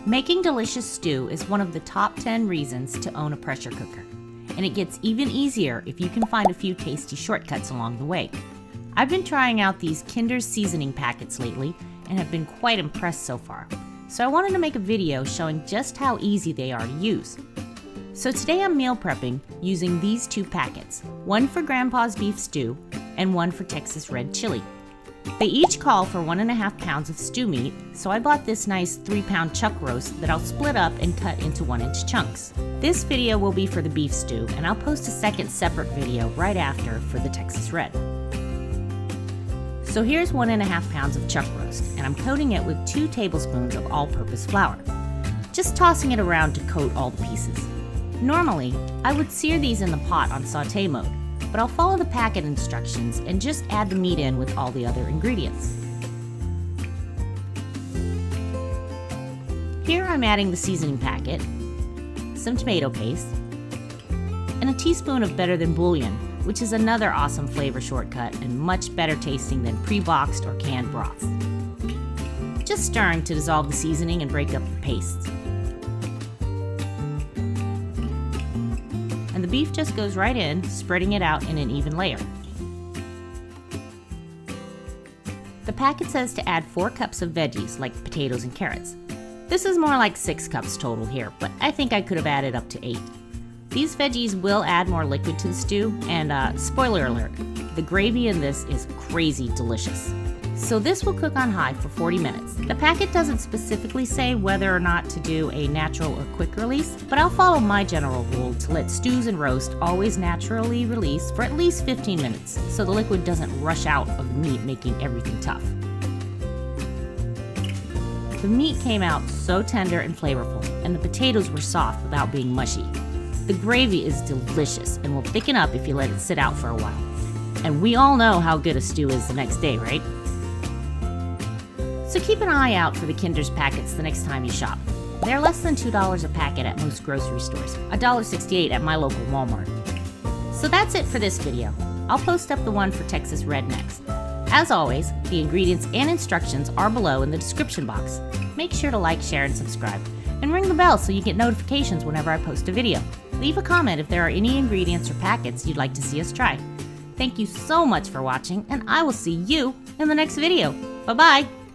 Making delicious stew is one of the top 10 reasons to own a pressure cooker, and it gets even easier if you can find a few tasty shortcuts along the way. I've been trying out these Kinder's seasoning packets lately and have been quite impressed so far, so I wanted to make a video showing just how easy they are to use. So today I'm meal prepping using these two packets, one for Grandpa's beef stew and one for Texas red chili. They each call for 1.5 pounds of stew meat, so I bought this nice 3-pound chuck roast that I'll split up and cut into 1-inch chunks. This video will be for the beef stew, and I'll post a second separate video right after for the Texas red. So here's 1.5 pounds of chuck roast, and I'm coating it with 2 tablespoons of all-purpose flour. Just tossing it around to coat all the pieces. Normally, I would sear these in the pot on sauté mode, but I'll follow the packet instructions and just add the meat in with all the other ingredients. Here I'm adding the seasoning packet, some tomato paste, and a teaspoon of Better-than-Bouillon, which is another awesome flavor shortcut and much better tasting than pre-boxed or canned broths. Just stirring to dissolve the seasoning and break up the paste. And the beef just goes right in, spreading it out in an even layer. The packet says to add 4 cups of veggies like potatoes and carrots. This is more like 6 cups total here, but I think I could have added up to 8. These veggies will add more liquid to the stew, and spoiler alert, the gravy in this is crazy delicious. So this will cook on high for 40 minutes. The packet doesn't specifically say whether or not to do a natural or quick release, but I'll follow my general rule to let stews and roast always naturally release for at least 15 minutes, so the liquid doesn't rush out of the meat, making everything tough. The meat came out so tender and flavorful, and the potatoes were soft without being mushy. The gravy is delicious and will thicken up if you let it sit out for a while. And we all know how good a stew is the next day, right? So keep an eye out for the Kinder's packets the next time you shop. They're less than $2 a packet at most grocery stores, $1.68 at my local Walmart. So that's it for this video. I'll post up the one for Texas Red next. As always, the ingredients and instructions are below in the description box. Make sure to like, share, and subscribe, and ring the bell so you get notifications whenever I post a video. Leave a comment if there are any ingredients or packets you'd like to see us try. Thank you so much for watching, and I will see you in the next video. Bye-bye!